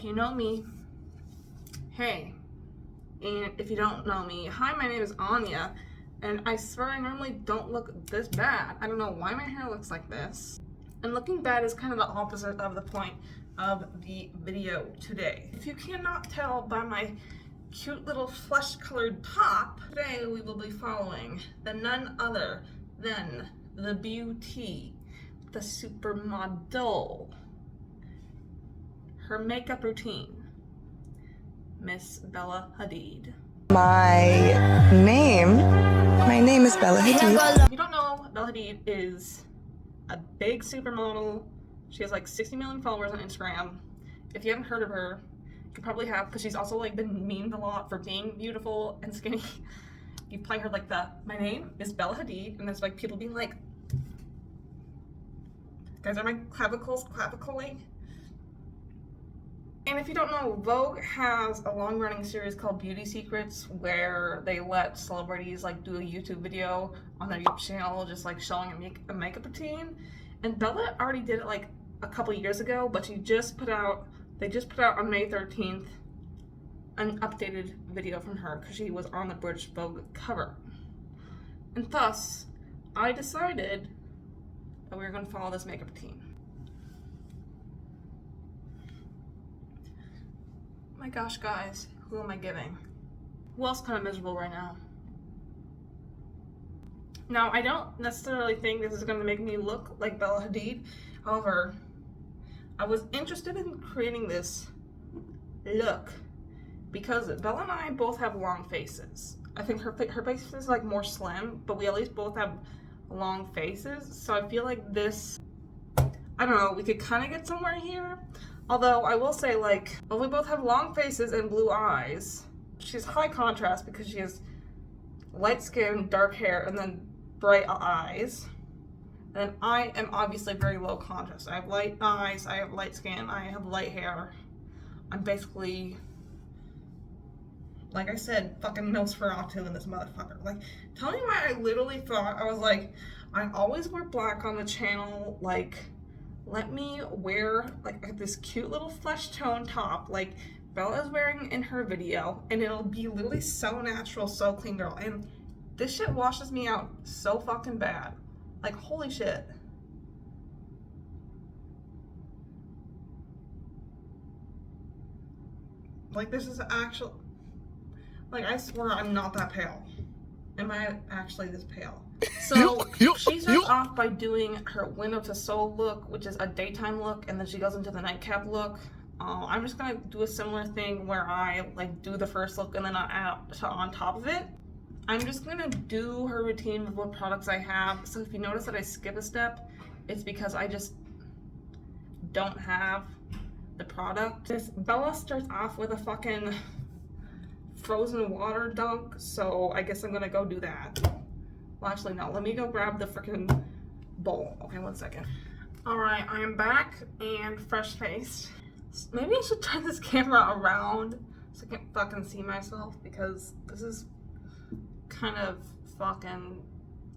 If you know me, hey. And if you don't know me, hi, my name is Anya. And I swear I normally don't look this bad. I don't know why my hair looks like this. And looking bad is kind of the opposite of the point of the video today. If you cannot tell by my cute little flesh-colored top, today we will be following the none other than the beauty, the supermodel, her makeup routine, Miss Bella Hadid. My name is Bella Hadid. If you don't know, Bella Hadid is a big supermodel. She has like 60 million followers on Instagram. If you haven't heard of her, you probably have, because she's also like been memed a lot for being beautiful and skinny. You play her like my name is Bella Hadid, and there's like people being like, guys, are my clavicles clavicling? And if you don't know, Vogue has a long-running series called Beauty Secrets where they let celebrities like do a YouTube video on their YouTube channel just like showing a makeup routine. And Bella already did it like a couple years ago, but they just put out on May 13th an updated video from her because she was on the British Vogue cover. And thus, I decided that we were going to follow this makeup routine. My gosh, guys, who am I giving? Who else kind of miserable right now? Now, I don't necessarily think this is going to make me look like Bella Hadid. However, I was interested in creating this look because Bella and I both have long faces. I think her face is like more slim, but we at least both have long faces. So I feel like this, I don't know, we could kind of get somewhere here. Although I will say, like, well, we both have long faces and blue eyes. She's high contrast because she has light skin, dark hair, and then bright eyes. And I am obviously very low contrast. I have light eyes, I have light skin, I have light hair. I'm basically, like I said, fucking Nosferatu in this motherfucker. Like, tell me why I literally thought, I was like, I always wear black on the channel, like, let me wear like this cute little flesh tone top like Bella is wearing in her video, and it'll be literally so natural, so clean, girl. And this shit washes me out so fucking bad. Like, holy shit. Like, this is actual, like, I swear I'm not that pale. Am I actually this pale? So she starts off by doing her window to soul look, which is a daytime look, and then she goes into the nightcap look. I'm just gonna do a similar thing where I like do the first look and then I add on top of it. I'm just gonna do her routine with what products I have. So if you notice that I skip a step, it's because I just don't have the product. Bella starts off with a fucking frozen water dunk, so I guess I'm gonna go do that. Well, actually, no, let me go grab the freaking bowl. Okay, 1 second. All right, I am back and fresh faced. Maybe I should turn this camera around so I can fucking see myself, because this is kind of fucking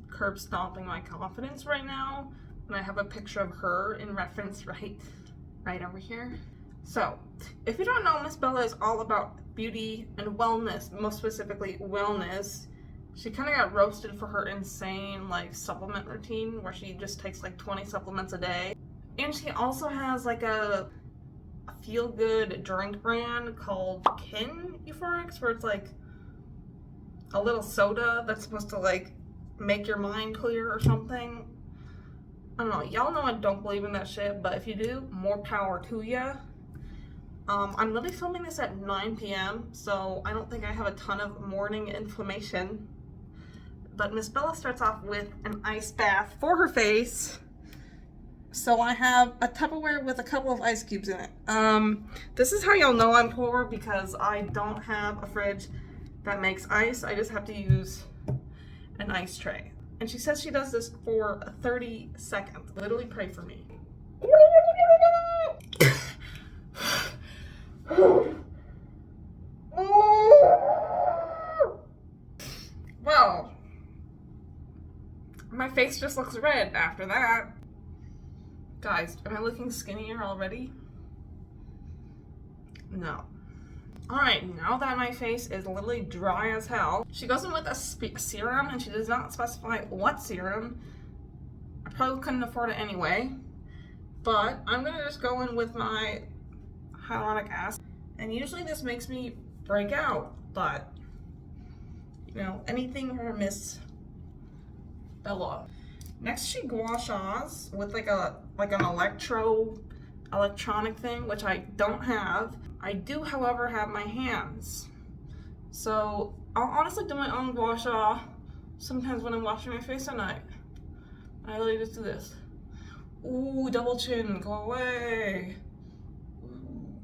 curb stomping my confidence right now. And I have a picture of her in reference right over here. So, if you don't know, Miss Bella is all about beauty and wellness, most specifically wellness. She kind of got roasted for her insane like supplement routine where she just takes like 20 supplements a day. And she also has like a feel-good drink brand called Kin Euphorics, where it's like a little soda that's supposed to like make your mind clear or something. I don't know, y'all know I don't believe in that shit, but if you do, more power to ya. I'm literally filming this at 9 p.m, so I don't think I have a ton of morning inflammation. But Miss Bella starts off with an ice bath for her face. So I have a Tupperware with a couple of ice cubes in it. This is how y'all know I'm poor, because I don't have a fridge that makes ice. I just have to use an ice tray. And she says she does this for 30 seconds. Literally pray for me. Well, my face just looks red after that. Guys, am I looking skinnier already? No. Alright, now that my face is literally dry as hell, she goes in with a serum, and she does not specify what serum. I probably couldn't afford it anyway, but I'm gonna just go in with my hyaluronic acid, and usually this makes me break out, but you know, anything for Miss Bella. Next, she gua shas with like an electronic thing, which I don't have. I do, however, have my hands. So I'll honestly do my own gua sha sometimes when I'm washing my face at night. I literally just do this. Ooh, double chin, go away. Ooh.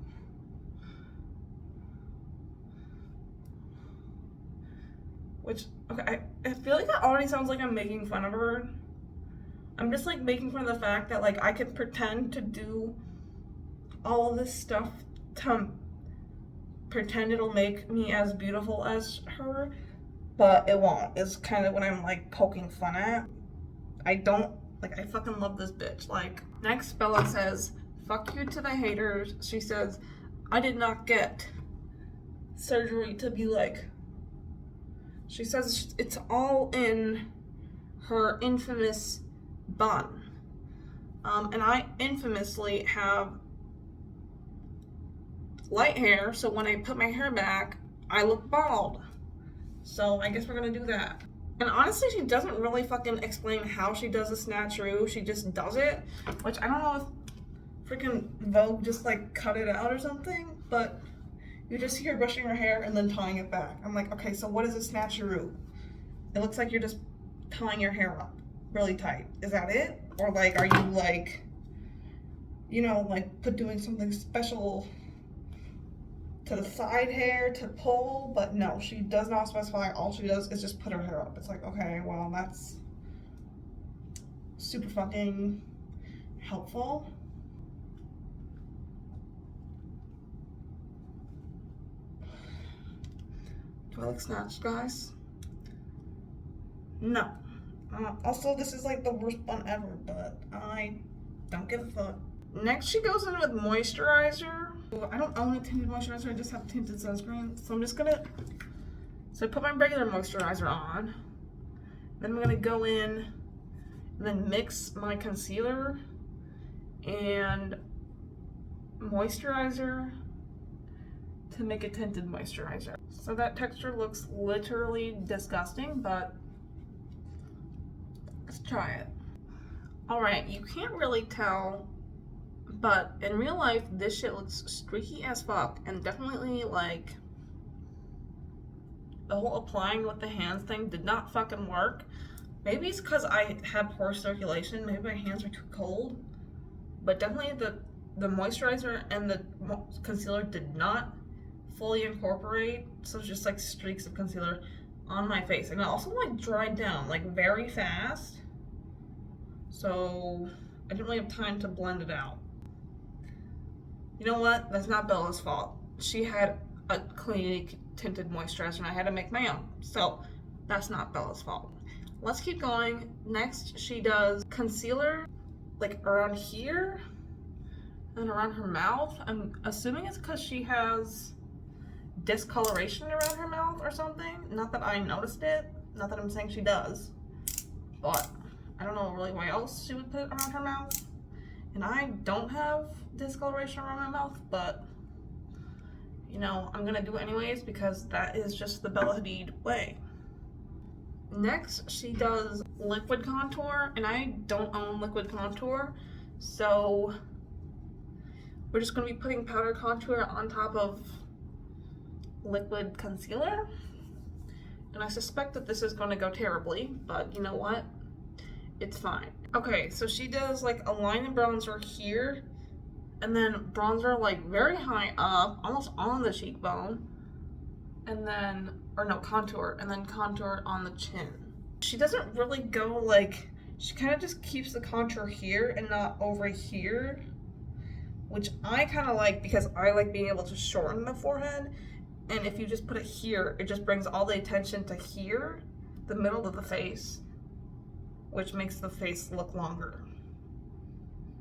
Which, okay, I feel like that already sounds like I'm making fun of her. I'm just like making fun of the fact that like I can pretend to do all of this stuff to pretend it'll make me as beautiful as her, but it won't. It's kind of what I'm like poking fun at. I fucking love this bitch. Like, next Bella says, fuck you to the haters. She says, I did not get surgery to be like. She says it's all in her infamous bun. And I infamously have light hair, so when I put my hair back, I look bald. So I guess we're gonna do that. And honestly, she doesn't really fucking explain how she does a snatcheroo. She just does it, which I don't know if freaking Vogue just like cut it out or something, but you just see her brushing her hair and then tying it back. I'm like, okay, so what is a snatcheroo? It looks like you're just tying your hair up really tight. Is that it? Or like, are you like, you know, like doing something special to the side hair to pull? But no, she does not specify. All she does is just put her hair up. It's like, okay, well, that's super fucking helpful. Do I look snatched, guys? No. Also, this is like the worst bun ever, but I don't give a fuck. Next, she goes in with moisturizer. I don't own a tinted moisturizer, I just have tinted sunscreen. So I'm just gonna, I put my regular moisturizer on. Then I'm gonna go in and then mix my concealer and moisturizer to make a tinted moisturizer. So that texture looks literally disgusting, but let's try it. Alright, you can't really tell, but in real life, this shit looks streaky as fuck, and definitely like the whole applying with the hands thing did not fucking work. Maybe it's because I had poor circulation, maybe my hands were too cold, but definitely the moisturizer and the concealer did not fully incorporate, so it's just like streaks of concealer on my face, and it also like dried down like very fast, so I didn't really have time to blend it out. You know what? That's not Bella's fault. She had a Clinique tinted moisturizer and I had to make my own, so that's not Bella's fault. Let's keep going. Next, she does concealer like around here and around her mouth. I'm assuming it's because she has discoloration around her mouth or something. Not that I noticed it, not that I'm saying she does, but I don't know really why else she would put it around her mouth. And I don't have discoloration around my mouth, but you know, I'm gonna do it anyways because that is just the Bella Hadid way. Next, she does liquid contour, and I don't own liquid contour, so we're just gonna be putting powder contour on top of liquid concealer. And I suspect that this is gonna go terribly, but you know what? It's fine. Okay, so she does like a line and bronzer here, and then bronzer like very high up, almost on the cheekbone, and then, or no, contour, and then contour on the chin. She doesn't really go like, she kind of just keeps the contour here and not over here, which I kind of like because I like being able to shorten the forehead, and if you just put it here, it just brings all the attention to here, the middle of the face, which makes the face look longer.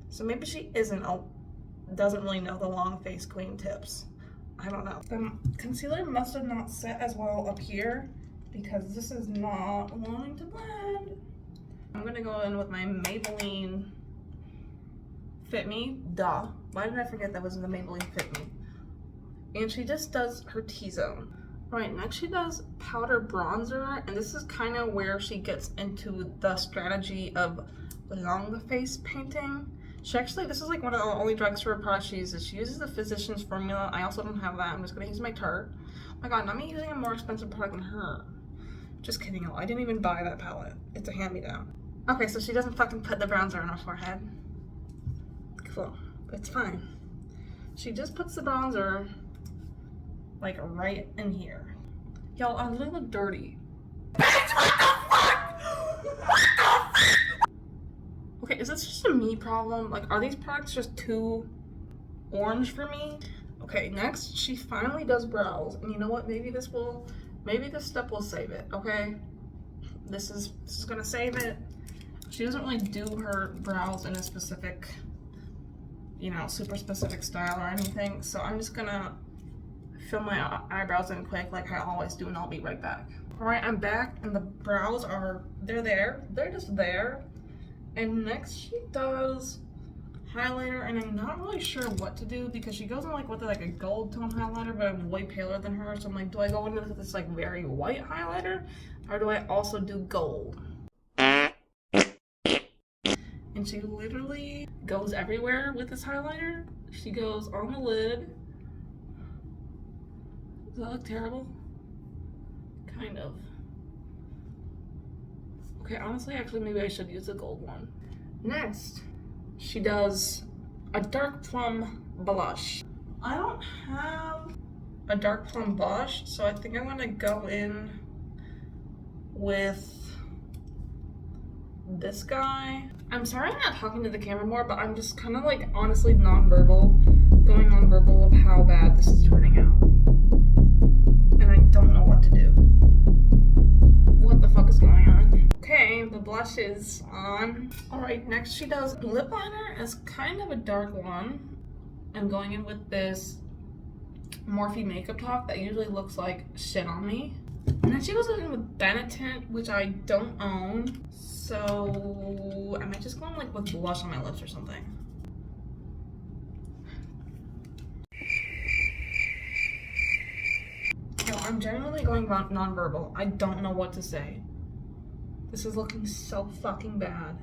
So maybe she doesn't really know the long face queen tips. I don't know. The concealer must have not set as well up here because this is not wanting to blend. I'm gonna go in with my Maybelline Fit Me. Duh. Why did I forget that was in the Maybelline Fit Me? And she just does her T-zone. Right, next she does powder bronzer, and this is kind of where she gets into the strategy of long face painting. She actually, this is like one of the only drugstore products she uses. She uses the Physicians Formula. I also don't have that. I'm just gonna use my Tarte. Oh my god, not me using a more expensive product than her. Just kidding, I didn't even buy that palette. It's a hand-me-down. Okay, so she doesn't fucking put the bronzer on her forehead. Cool, it's fine. She just puts the bronzer like right in here. Y'all, I literally look dirty. Okay, is this just a me problem? Like, are these products just too orange for me? Okay, next, she finally does brows. And you know what? Maybe this step will save it, okay? This is gonna save it. She doesn't really do her brows in a specific, you know, super specific style or anything. So I'm just gonna fill my eyebrows in quick like I always do, and I'll be right back. All right, I'm back, and the brows they're there. They're just there. And next she does highlighter, and I'm not really sure what to do because she goes in like with like a gold tone highlighter, but I'm way paler than her. So I'm like, do I go into this like very white highlighter, or do I also do gold? And she literally goes everywhere with this highlighter. She goes on the lid. Does that look terrible? Kind of. Okay, honestly, actually, maybe I should use the gold one. Next, she does a dark plum blush. I don't have a dark plum blush, so I think I'm gonna go in with this guy. I'm sorry I'm not talking to the camera more, but I'm just kind of like honestly non-verbal, going non-verbal of how bad this is turning out. And I don't know what to do. What the fuck is going on? Okay, the blush is on. Alright, next she does lip liner as kind of a dark one. I'm going in with this Morphe Makeup Talk that usually looks like shit on me. And then she goes in with Benetint, which I don't own. So I might just go in like with blush on my lips or something. Yo, I'm generally going non-verbal. I don't know what to say. This is looking so fucking bad.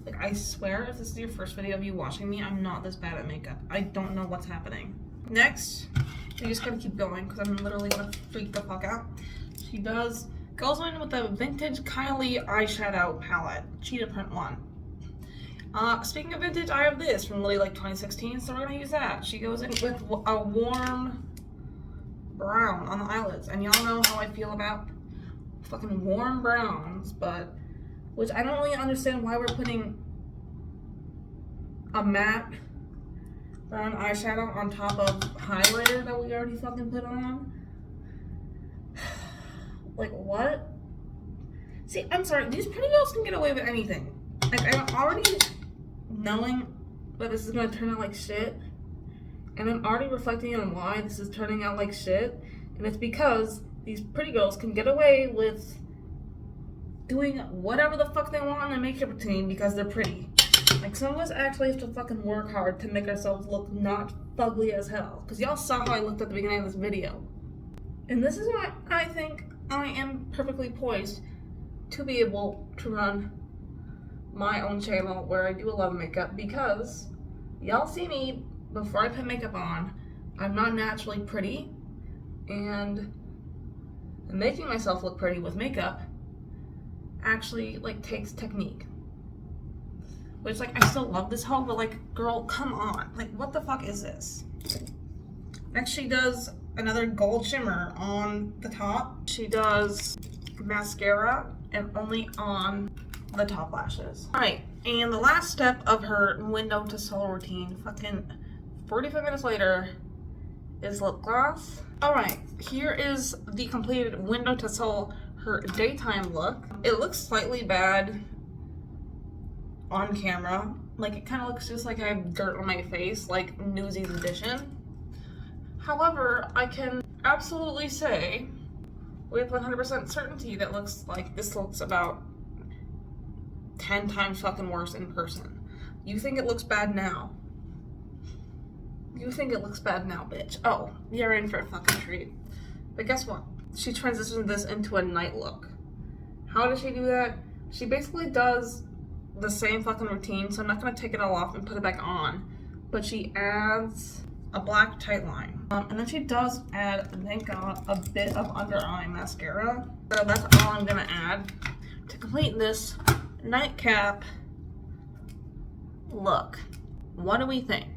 Like, I swear if this is your first video of you watching me, I'm not this bad at makeup. I don't know what's happening. Next, you just gotta keep going because I'm literally gonna freak the fuck out. She goes in with the vintage Kylie eyeshadow palette, cheetah print one. Speaking of vintage, I have this from literally like 2016, so we're gonna use that. She goes in with a warm brown on the eyelids, and y'all know how I feel about fucking warm browns, but which I don't really understand why we're putting a matte brown eyeshadow on top of highlighter that we already fucking put on. Like, what? See, I'm sorry, these pretty girls can get away with anything. Like, I'm already knowing that this is gonna turn out like shit, and I'm already reflecting on why this is turning out like shit, and it's because these pretty girls can get away with doing whatever the fuck they want in their makeup routine because they're pretty. Like, some of us actually have to fucking work hard to make ourselves look not fugly as hell. Because y'all saw how I looked at the beginning of this video. And this is why I think I am perfectly poised to be able to run my own channel where I do a lot of makeup, because y'all see me before I put makeup on. I'm not naturally pretty, and making myself look pretty with makeup actually like takes technique. Which, like, I still love this hoe, but like, girl, come on. Like, what the fuck is this? Next she does another gold shimmer on the top. She does mascara and only on the top lashes. Alright, and the last step of her window to soul routine, fucking 45 minutes later, is lip gloss. Alright, here is the completed window to soul, her daytime look. It looks slightly bad on camera. Like, it kind of looks just like I have dirt on my face, like Newsies edition. However, I can absolutely say with 100% certainty that this looks about 10 times fucking worse in person. You think it looks bad now? You think it looks bad now, bitch. Oh, you're in for a fucking treat. But guess what? She transitioned this into a night look. How does she do that? She basically does the same fucking routine, so I'm not gonna take it all off and put it back on. But she adds a black tight line. And then she does add, thank God, a bit of under eye mascara. So that's all I'm gonna add to complete this nightcap look. What do we think?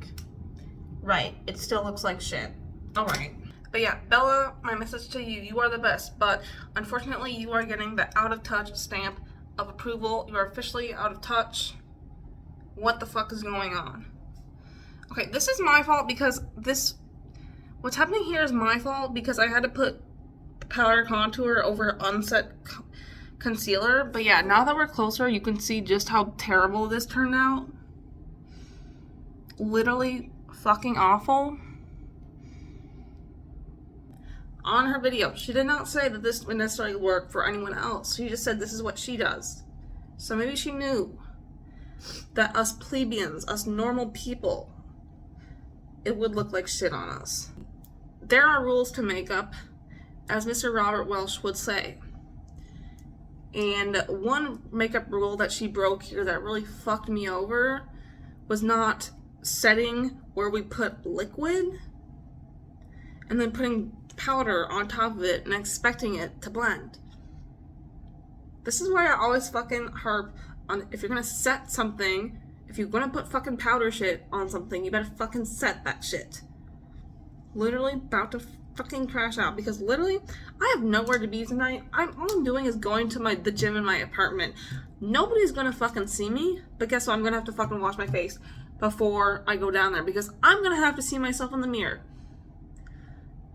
Right, it still looks like shit. Alright. But yeah, Bella, my message to you, you are the best, but unfortunately you are getting the out of touch stamp of approval. You are officially out of touch. What the fuck is going on? Okay, this is my fault because what's happening here is my fault because I had to put powder contour over unset concealer. But yeah, now that we're closer, you can see just how terrible this turned out. Literally fucking awful. On her video, she did not say that this would necessarily work for anyone else. She just said this is what she does. So maybe she knew that us plebeians, us normal people, it would look like shit on us. There are rules to makeup, as Mr. Robert Welsh would say. And one makeup rule that she broke here that really fucked me over was not setting where we put liquid and then putting powder on top of it and expecting it to blend. This is why I always fucking harp on, if you're gonna set something, if you're gonna put fucking powder shit on something, you better fucking set that shit. Literally about to fucking crash out because literally I have nowhere to be tonight. All I'm doing is going to the gym in my apartment. Nobody's gonna fucking see me, but guess what? I'm gonna have to fucking wash my face before I go down there because I'm gonna have to see myself in the mirror.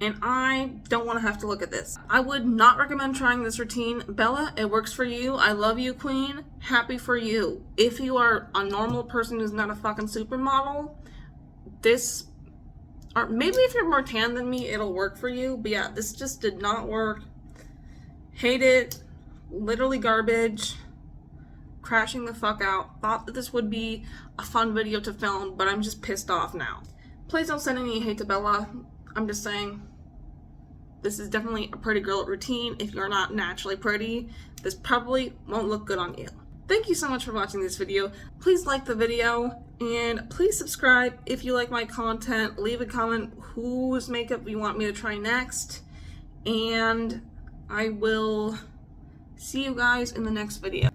And I don't want to have to look at this. I would not recommend trying this routine. Bella, it works for you. I love you, queen. Happy for you. If you are a normal person who's not a fucking supermodel, or maybe if you're more tan than me, it'll work for you. But yeah, this just did not work. Hate it. Literally garbage. Crashing the fuck out. Thought that this would be a fun video to film, but I'm just pissed off now. Please don't send any hate to Bella. I'm just saying, this is definitely a pretty girl routine. If you're not naturally pretty, this probably won't look good on you. Thank you so much for watching this video. Please like the video, and please subscribe if you like my content. Leave a comment whose makeup you want me to try next, and I will see you guys in the next video.